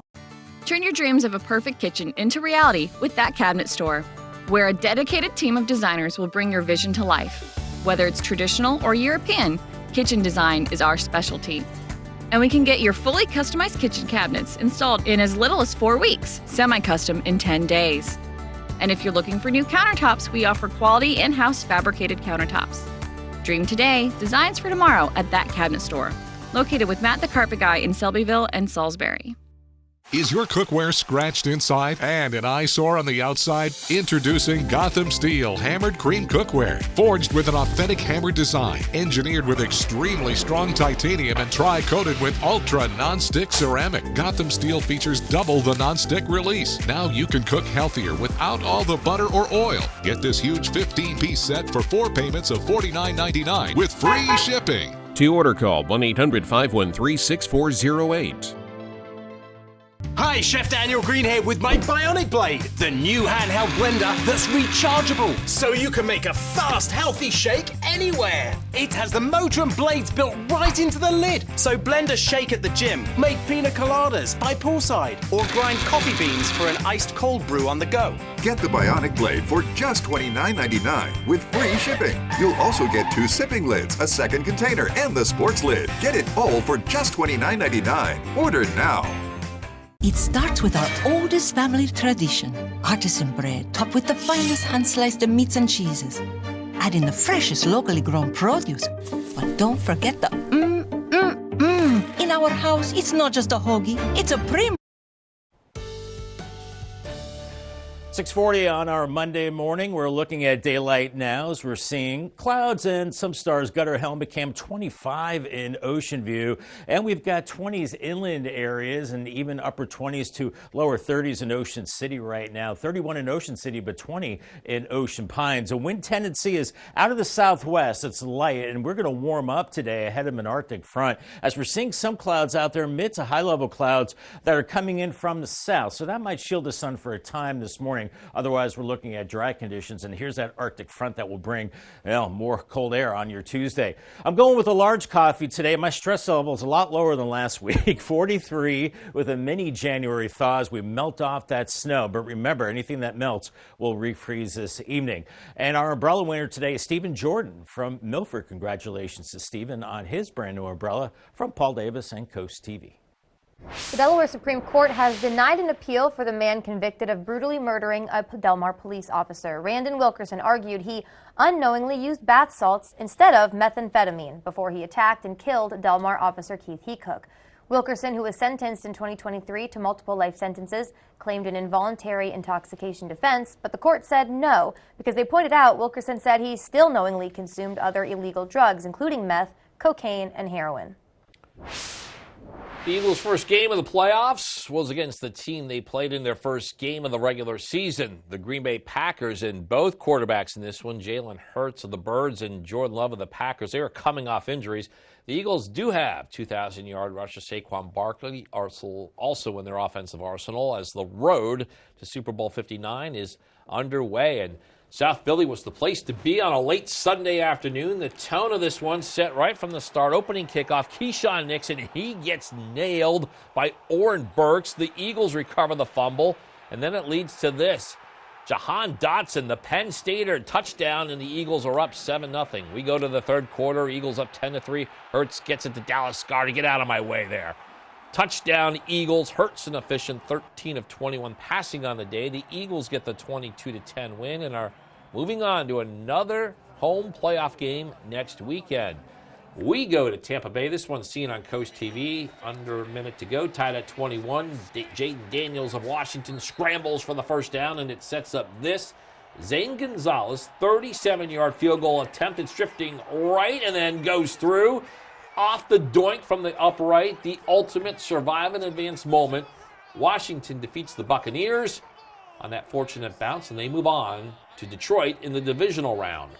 Turn your dreams of a perfect kitchen into reality with That Cabinet Store, where a dedicated team of designers will bring your vision to life. Whether it's traditional or European, kitchen design is our specialty. And we can get your fully customized kitchen cabinets installed in as little as 4 weeks, semi-custom in 10 days. And if you're looking for new countertops, we offer quality in-house fabricated countertops. Dream today, designs for tomorrow at That Cabinet Store, located with Matt the Carpet Guy in Selbyville and Salisbury. Is your cookware scratched inside and an eyesore on the outside? Introducing Gotham Steel Hammered Cream Cookware. Forged with an authentic hammered design, engineered with extremely strong titanium and tri-coated with ultra non-stick ceramic. Gotham Steel features double the non-stick release. Now you can cook healthier without all the butter or oil. Get this huge 15-piece set for 4 payments of $49.99 with free shipping. To order, call 1-800-513-6408. Hi, Hi, Chef Daniel Green here with my Bionic Blade, the new handheld blender that's rechargeable, so you can make a fast, healthy shake anywhere. It has the motor and blades built right into the lid, so blend a shake at the gym, make pina coladas by poolside, or grind coffee beans for an iced cold brew on the go. Get the Bionic Blade for just $29.99 with free shipping. You'll also get 2 sipping lids, a second container, and the sports lid. Get it all for just $29.99. Order now. It starts with our oldest family tradition, artisan bread topped with the finest hand-sliced meats and cheeses. Add in the freshest locally grown produce, but don't forget the In our house, it's not just a hoagie, it's a premium. 6:40 on our Monday morning. We're looking at daylight now as we're seeing clouds and some stars. Gutter Helmet Cam 25 in Ocean View, and we've got 20s inland areas and even upper 20s to lower 30s in Ocean City right now. 31 in Ocean City, but 20 in Ocean Pines. A wind tendency is out of the southwest. It's light, and we're going to warm up today ahead of an Arctic front as we're seeing some clouds out there, mid to high level clouds that are coming in from the south. So that might shield the sun for a time this morning. Otherwise, we're looking at dry conditions, and here's that Arctic front that will bring, well, more cold air on your Tuesday. I'm going with a large coffee today. My stress level is a lot lower than last week, 43 with a mini January thaw as we melt off that snow. But remember, anything that melts will refreeze this evening. And our umbrella winner today is Stephen Jordan from Milford. Congratulations to Stephen on his brand new umbrella from Paul Davis and Coast TV. The Delaware Supreme Court has denied an appeal for the man convicted of brutally murdering a Del Mar police officer. Randon Wilkerson argued he unknowingly used bath salts instead of methamphetamine before he attacked and killed Del Mar officer Keith Hecook. Wilkerson, who was sentenced in 2023 to multiple life sentences, claimed an involuntary intoxication defense, but the court said no because they pointed out Wilkerson said he still knowingly consumed other illegal drugs, including meth, cocaine, and heroin. The Eagles' first game of the playoffs was against the team they played in their first game of the regular season, the Green Bay Packers, and both quarterbacks in this one, Jalen Hurts of the Birds and Jordan Love of the Packers, they are coming off injuries. The Eagles do have 2,000-yard rusher Saquon Barkley also in their offensive arsenal as the road to Super Bowl 59 is underway. And South Philly was the place to be on a late Sunday afternoon. The tone of this one set right from the start. Opening kickoff, Keyshawn Nixon, he gets nailed by Oren Burks. The Eagles recover the fumble, and then it leads to this. Jahan Dotson, the Penn Stater, touchdown, and the Eagles are up 7-0. We go to the third quarter. Eagles up 10-3. Hurts gets it to Dallas Goedert. Get out of my way there. Touchdown, Eagles. Hurts an efficient 13 of 21 passing on the day. The Eagles get the 22-10 win and are moving on to another home playoff game next weekend. We go to Tampa Bay. This one's seen on Coast TV. Under a minute to go, tied at 21. Jaden Daniels of Washington scrambles for the first down, and it sets up this. Zane Gonzalez, 37-yard field goal attempted, drifting right, and then goes through. Off the doink from the upright, the ultimate survive and advance moment. Washington defeats the Buccaneers on that fortunate bounce, and they move on to Detroit in the divisional round.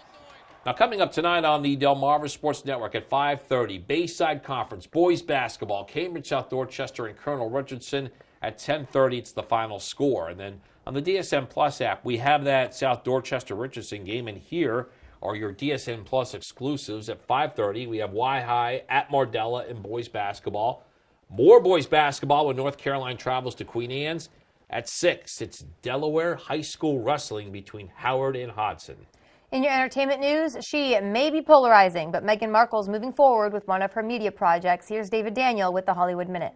Now, coming up tonight on the Delmarva Sports Network at 5:30, Bayside Conference, boys basketball, Cambridge, South Dorchester, and Colonel Richardson. At 10:30, it's the final score. And then on the DSN Plus app, we have that South Dorchester-Richardson game, and here are your DSN Plus exclusives. At 5:30, we have Y-High at Mardella in boys basketball. More boys basketball when North Carolina travels to Queen Anne's. At 6, it's Delaware High School wrestling between Howard and Hodson. In your entertainment news, she may be polarizing, but Meghan Markle's moving forward with one of her media projects. Here's David Daniel with the Hollywood Minute.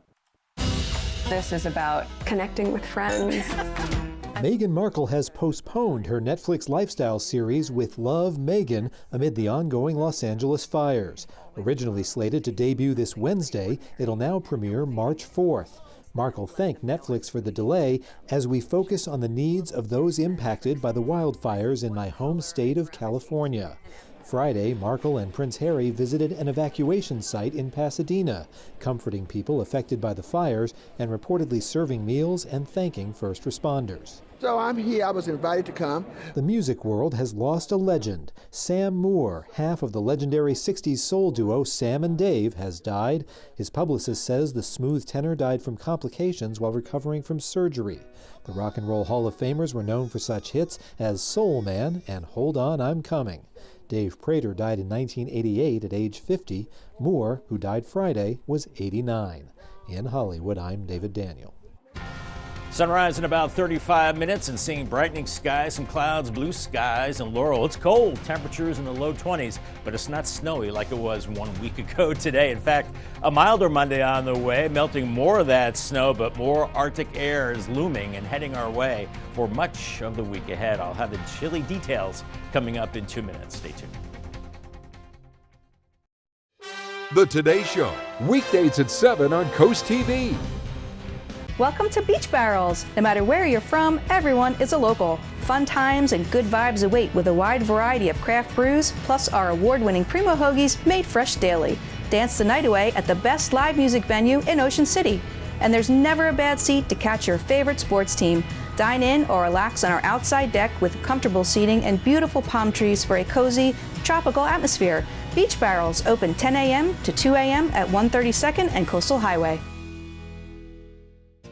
This is about connecting with friends. Meghan Markle has postponed her Netflix lifestyle series With Love, Meghan amid the ongoing Los Angeles fires. Originally slated to debut this Wednesday, it'll now premiere March 4th. Markle thanked Netflix for the delay as we focus on the needs of those impacted by the wildfires in my home state of California. Friday, Markle and Prince Harry visited an evacuation site in Pasadena, comforting people affected by the fires and reportedly serving meals and thanking first responders. So I'm here. I was invited to come. The music world has lost a legend. Sam Moore, half of the legendary 60s soul duo Sam and Dave, has died. His publicist says the smooth tenor died from complications while recovering from surgery. The Rock and Roll Hall of Famers were known for such hits as Soul Man and Hold On, I'm Coming. Dave Prater died in 1988 at age 50. Moore, who died Friday, was 89. In Hollywood, I'm David Daniel. Sunrise in about 35 minutes and seeing brightening skies, some clouds, blue skies, and Laurel. It's cold, temperatures in the low 20s, but it's not snowy like it was 1 week ago today. In fact, a milder Monday on the way, melting more of that snow, but more Arctic air is looming and heading our way for much of the week ahead. I'll have the chilly details coming up in 2 minutes. Stay tuned. The Today Show, weekdays at 7 on Coast TV. Welcome to Beach Barrels. No matter where you're from, everyone is a local. Fun times and good vibes await with a wide variety of craft brews, plus our award-winning Primo Hoagies made fresh daily. Dance the night away at the best live music venue in Ocean City. And there's never a bad seat to catch your favorite sports team. Dine in or relax on our outside deck with comfortable seating and beautiful palm trees for a cozy, tropical atmosphere. Beach Barrels open 10 a.m. to 2 a.m. at 132nd and Coastal Highway.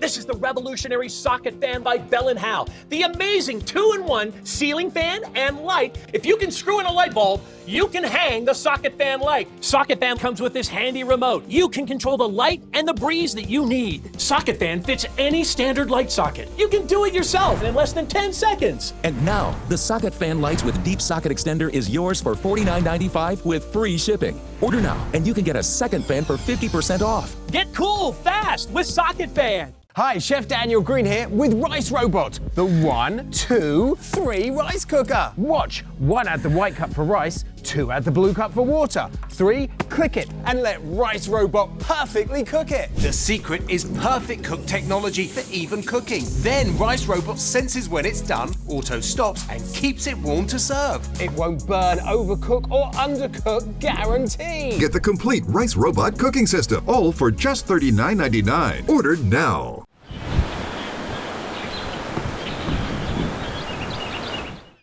This is the revolutionary socket fan by Bell & Howell. The amazing 2-in-1 ceiling fan and light. If you can screw in a light bulb, you can hang the socket fan light. Socket fan comes with this handy remote. You can control the light and the breeze that you need. Socket fan fits any standard light socket. You can do it yourself in less than 10 seconds. And now, the socket fan lights with deep socket extender is yours for $49.95 with free shipping. Order now, and you can get a second fan for 50% off. Get cool fast with Socket Fan. Hi, Chef Daniel Green here with Rice Robot, the 1, 2, 3 rice cooker. Watch, 1 add the white cup for rice, 2 add the blue cup for water, 3 click it and let Rice Robot perfectly cook it. The secret is perfect cook technology for even cooking. Then Rice Robot senses when it's done, auto stops and keeps it warm to serve. It won't burn, overcook or undercook, guaranteed. Get the complete Rice Robot cooking system, all for just $39.99. Order now.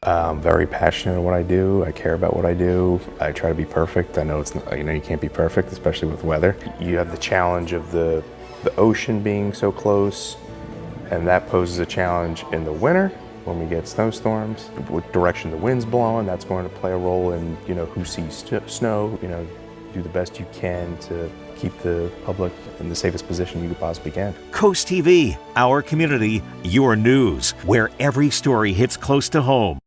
I'm very passionate in what I do. I care about what I do. I try to be perfect. I know it's not, you can't be perfect, especially with weather. You have the challenge of the ocean being so close, and that poses a challenge in the winter when we get snowstorms. What direction the wind's blowing, that's going to play a role in who sees snow. Do the best you can to keep the public in the safest position you possibly can. Coast TV, our community, your news, where every story hits close to home.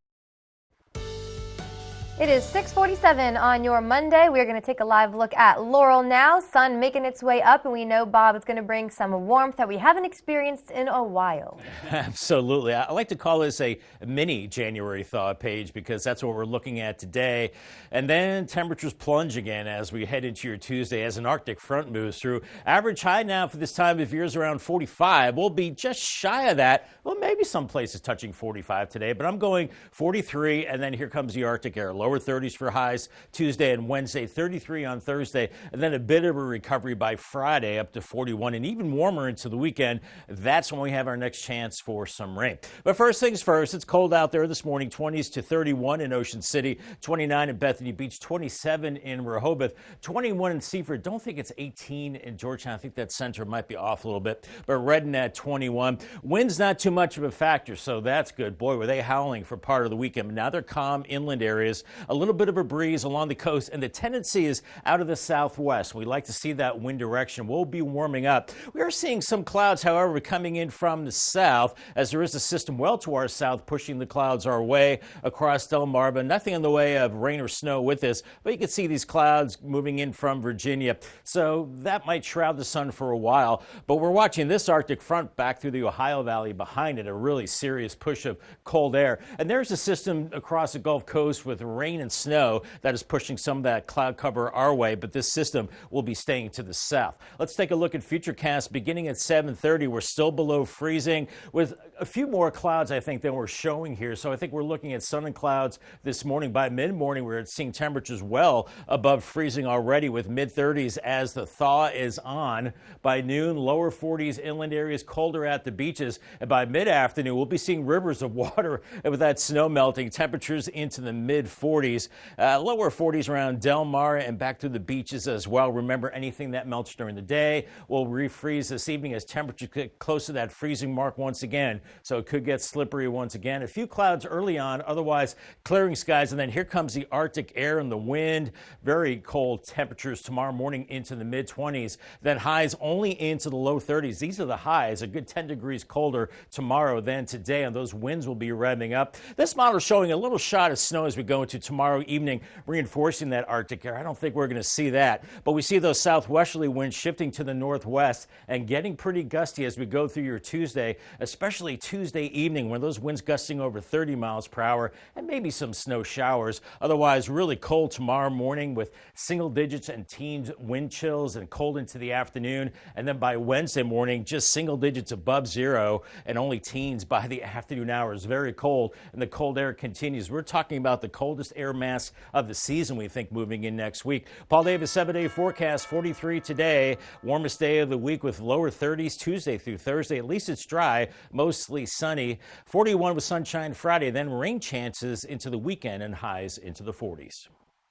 It is 6:47 on your Monday. We're going to take a live look at Laurel now. Sun making its way up, and we know Bob is going to bring some warmth that we haven't experienced in a while. Absolutely. I like to call this a mini January thaw page because that's what we're looking at today. And then temperatures plunge again as we head into your Tuesday as an Arctic front moves through. Average high now for this time of year is around 45. We'll be just shy of that. Well, maybe some places touching 45 today, but I'm going 43, and then here comes the Arctic air. Lower 30s for highs Tuesday and Wednesday, 33 on Thursday, and then a bit of a recovery by Friday up to 41 and even warmer into the weekend. That's when we have our next chance for some rain. But first things first, it's cold out there this morning, 20s to 31 in Ocean City, 29 in Bethany Beach, 27 in Rehoboth, 21 in Seaford. Don't think it's 18 in Georgetown. I think that center might be off a little bit, but Redden at 21. Wind's not too much of a factor, so that's good. Boy, were they howling for part of the weekend. Now they're calm inland areas. A little bit of a breeze along the coast, and the tendency is out of the southwest. We like to see that wind direction. We'll be warming up. We are seeing some clouds, however, coming in from the south, as there is a system well to our south pushing the clouds our way across Delmarva. Nothing in the way of rain or snow with this, but you can see these clouds moving in from Virginia. So that might shroud the sun for a while, but we're watching this Arctic front back through the Ohio Valley behind it, a really serious push of cold air. And there's a system across the Gulf Coast with rain rain and snow that is pushing some of that cloud cover our way, but this system will be staying to the south. Let's take a look at Futurecast beginning at 7:30. We're still below freezing with a few more clouds, I think, than we're showing here. So I think we're looking at sun and clouds this morning. By mid-morning, we're seeing temperatures well above freezing already with mid-30s as the thaw is on. By noon, lower 40s, inland areas colder at the beaches. And by mid-afternoon, we'll be seeing rivers of water with that snow melting. Temperatures into the mid-40s. Lower 40s around Del Mar and back to the beaches as well. Remember, anything that melts during the day will refreeze this evening as temperatures get close to that freezing mark once again. So it could get slippery once again. A few clouds early on, otherwise clearing skies. And then here comes the Arctic air and the wind. Very cold temperatures tomorrow morning into the mid-20s. Then highs only into the low 30s. These are the highs, a good 10 degrees colder tomorrow than today. And those winds will be revving up. This model is showing a little shot of snow as we go into tomorrow evening, reinforcing that Arctic air. I don't think we're going to see that. But we see those southwesterly winds shifting to the northwest and getting pretty gusty as we go through your Tuesday, especially Tuesday evening when those winds gusting over 30 miles per hour and maybe some snow showers. Otherwise, really cold tomorrow morning with single digits and teens wind chills and cold into the afternoon. And then by Wednesday morning, just single digits above zero and only teens by the afternoon hours. Very cold, and the cold air continues. We're talking about the coldest air mass of the season, we think, moving in next week. Paul Davis 7-day forecast, 43 today. Warmest day of the week with lower 30s Tuesday through Thursday. At least it's dry, mostly sunny. 41 with sunshine Friday, then rain chances into the weekend and highs into the 40s.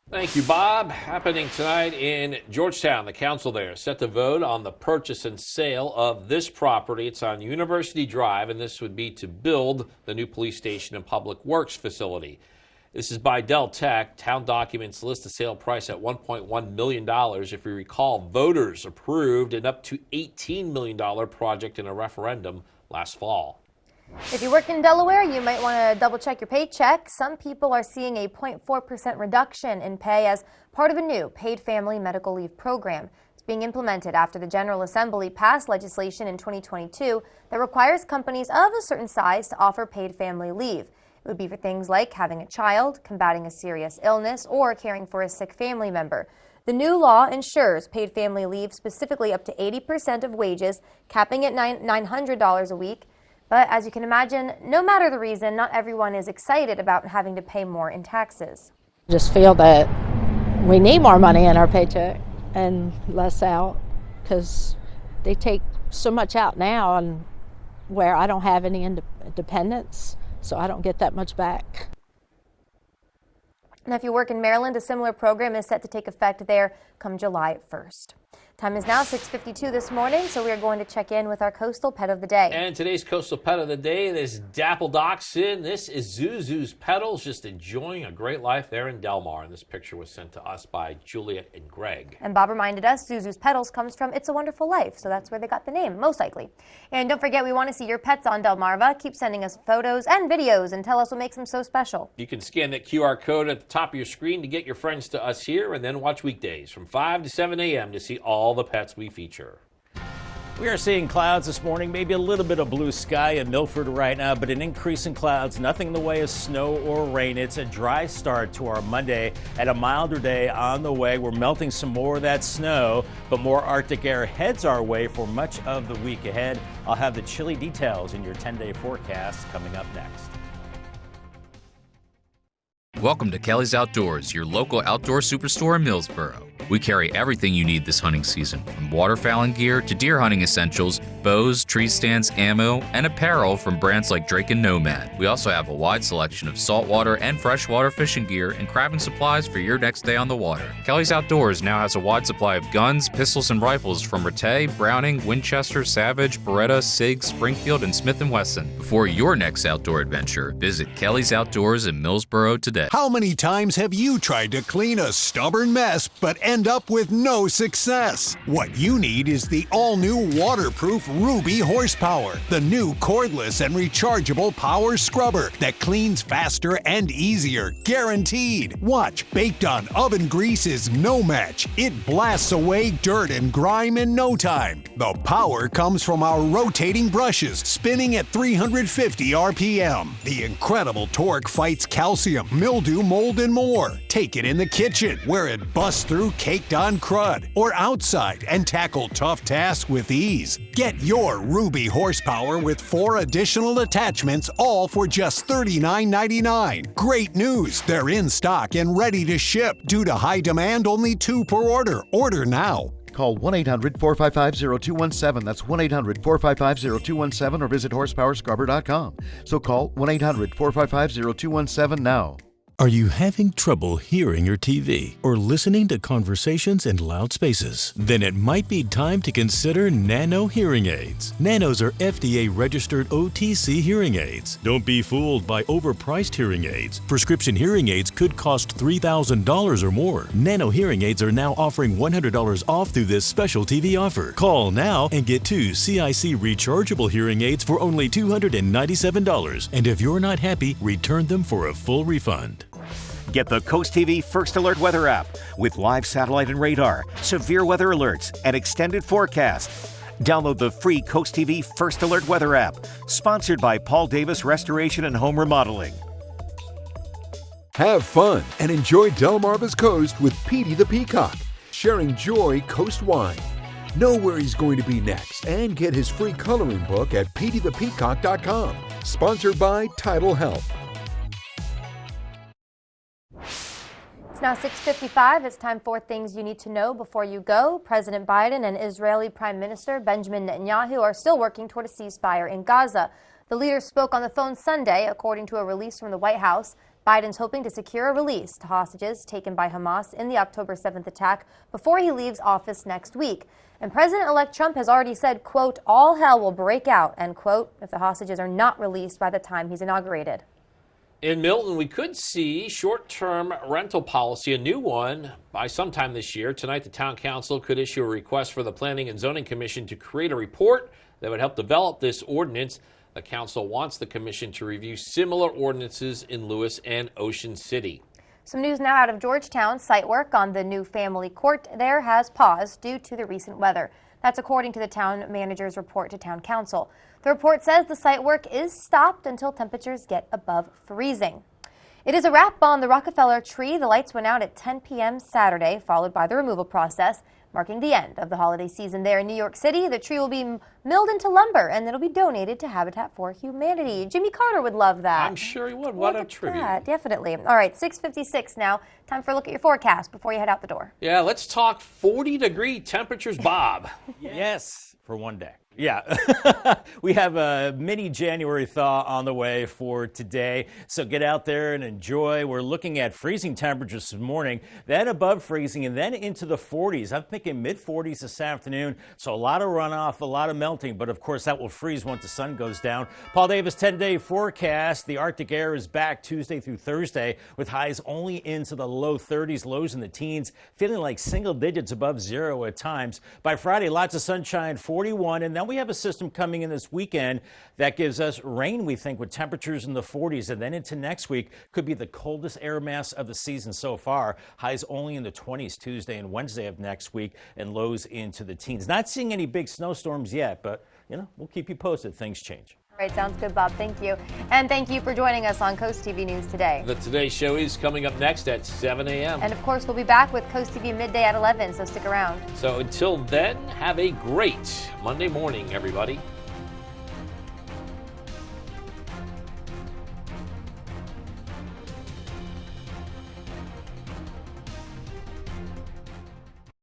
Thank you, Bob. Happening tonight in Georgetown, the council there is set to vote on the purchase and sale of this property. It's on University Drive, and this would be to build the new police station and public works facility. This is by Dell Tech. Town documents list the sale price at $1.1 million. If you recall, voters approved an up to $18 million project in a referendum last fall. If you work in Delaware, you might want to double check your paycheck. Some people are seeing a 0.4% reduction in pay as part of a new paid family medical leave program. It's being implemented after the General Assembly passed legislation in 2022 that requires companies of a certain size to offer paid family leave. It would be for things like having a child, combating a serious illness, or caring for a sick family member. The new law ensures paid family leave specifically up to 80% of wages, capping at $900 a week. But as you can imagine, no matter the reason, not everyone is excited about having to pay more in taxes. Just feel that we need more money in our paycheck and less out because they take so much out now and where I don't have any independence. So I don't get that much back. Now, if you work in Maryland, a similar program is set to take effect there come July 1st. Time is now 6:52 this morning, so we are going to check in with our coastal pet of the day. And today's coastal pet of the day is Dapple Dachshund. This is Zuzu's Petals, just enjoying a great life there in Del Mar. And this picture was sent to us by Juliet and Greg. And Bob reminded us Zuzu's Petals comes from It's a Wonderful Life, so that's where they got the name, most likely. And don't forget, we want to see your pets on Delmarva. Keep sending us photos and videos and tell us what makes them so special. You can scan that QR code at the top of your screen to get your friends to us here, and then watch weekdays from 5 to 7 a.m. to see all the pets we feature. We are seeing clouds this morning, maybe a little bit of blue sky in Milford right now, but an increase in clouds, nothing in the way of snow or rain. It's a dry start to our Monday and a milder day on the way. We're melting some more of that snow, but more Arctic air heads our way for much of the week ahead. I'll have the chilly details in your 10-day forecast coming up next. Welcome to Kelly's Outdoors, your local outdoor superstore in Millsboro. We carry everything you need this hunting season, from waterfowling gear to deer hunting essentials, bows, tree stands, ammo, and apparel from brands like Drake and Nomad. We also have a wide selection of saltwater and freshwater fishing gear and crabbing supplies for your next day on the water. Kelly's Outdoors now has a wide supply of guns, pistols, and rifles from Rattay, Browning, Winchester, Savage, Beretta, Sig, Springfield, and Smith & Wesson. Before your next outdoor adventure, visit Kelly's Outdoors in Millsboro today. How many times have you tried to clean a stubborn mess but end up with no success. What you need is the all-new waterproof Ruby Horsepower, the new cordless and rechargeable power scrubber that cleans faster and easier, guaranteed. Watch, baked on oven grease is no match. It blasts away dirt and grime in no time. The power comes from our rotating brushes, spinning at 350 RPM. The incredible torque fights calcium, mildew, mold, and more. Take it in the kitchen, where it busts through caked-on crud, or outside and tackle tough tasks with ease. Get your Ruby Horsepower with 4 additional attachments, all for just $39.99. Great news! They're in stock and ready to ship. Due to high demand, only 2 per order. Order now. Call 1-800-455-0217. That's 1-800-455-0217 or visit horsepowerscrubber.com. So call 1-800-455-0217 now. Are you having trouble hearing your TV or listening to conversations in loud spaces? Then it might be time to consider Nano hearing aids. Nanos are FDA-registered OTC hearing aids. Don't be fooled by overpriced hearing aids. Prescription hearing aids could cost $3,000 or more. Nano hearing aids are now offering $100 off through this special TV offer. Call now and get 2 CIC rechargeable hearing aids for only $297. And if you're not happy, return them for a full refund. Get the CoastTV First Alert weather app with live satellite and radar, severe weather alerts, and extended forecast. Download the free CoastTV First Alert weather app, sponsored by Paul Davis Restoration and Home Remodeling. Have fun and enjoy Delmarva's Coast with Petey the Peacock, sharing joy coastwide. Know where he's going to be next and get his free coloring book at peteythepeacock.com. Sponsored by Tidal Health. It's now 6:55. It's time for things you need to know before you go. President Biden and Israeli Prime Minister Benjamin Netanyahu are still working toward a ceasefire in Gaza. The leaders spoke on the phone Sunday, according to a release from the White House. Biden's hoping to secure a release to hostages taken by Hamas in the October 7th attack before he leaves office next week. And President-elect Trump has already said, quote, all hell will break out, end quote, if the hostages are not released by the time he's inaugurated. In Milton, we could see short-term rental policy, a new one, by sometime this year. Tonight, the town council could issue a request for the Planning and Zoning Commission to create a report that would help develop this ordinance. The council wants the commission to review similar ordinances in Lewis and Ocean City. Some news now out of Georgetown. Site work on the new family court there has paused due to the recent weather. That's according to the town manager's report to town council. The report says the site work is stopped until temperatures get above freezing. It is a wrap on the Rockefeller tree. The lights went out at 10 p.m. Saturday, followed by the removal process, marking the end of the holiday season there in New York City. The tree will be milled into lumber, and it'll be donated to Habitat for Humanity. Jimmy Carter would love that. I'm sure he would. What a tribute. Definitely. All right, 6:56 now. Time for a look at your forecast before you head out the door. Yeah, let's talk 40-degree temperatures, Bob. Yes, for one day. Yeah, we have a mini January thaw on the way for today, so get out there and enjoy. We're looking at freezing temperatures this morning, then above freezing, and then into the 40s. I'm thinking mid-40s this afternoon, so a lot of runoff, a lot of melting, but of course that will freeze once the sun goes down. Paul Davis 10-day forecast. The Arctic air is back Tuesday through Thursday with highs only into the low 30s, lows in the teens, feeling like single digits above zero at times. By Friday, lots of sunshine, 41, and then we have a system coming in this weekend that gives us rain, we think, with temperatures in the 40s. And then into next week could be the coldest air mass of the season so far. Highs only in the 20s Tuesday and Wednesday of next week, and lows into the teens. Not seeing any big snowstorms yet, but, we'll keep you posted. Things change. All right, sounds good, Bob. Thank you. And thank you for joining us on Coast TV News Today. The Today Show is coming up next at 7 a.m. And, of course, we'll be back with Coast TV midday at 11, so stick around. So until then, have a great Monday morning, everybody.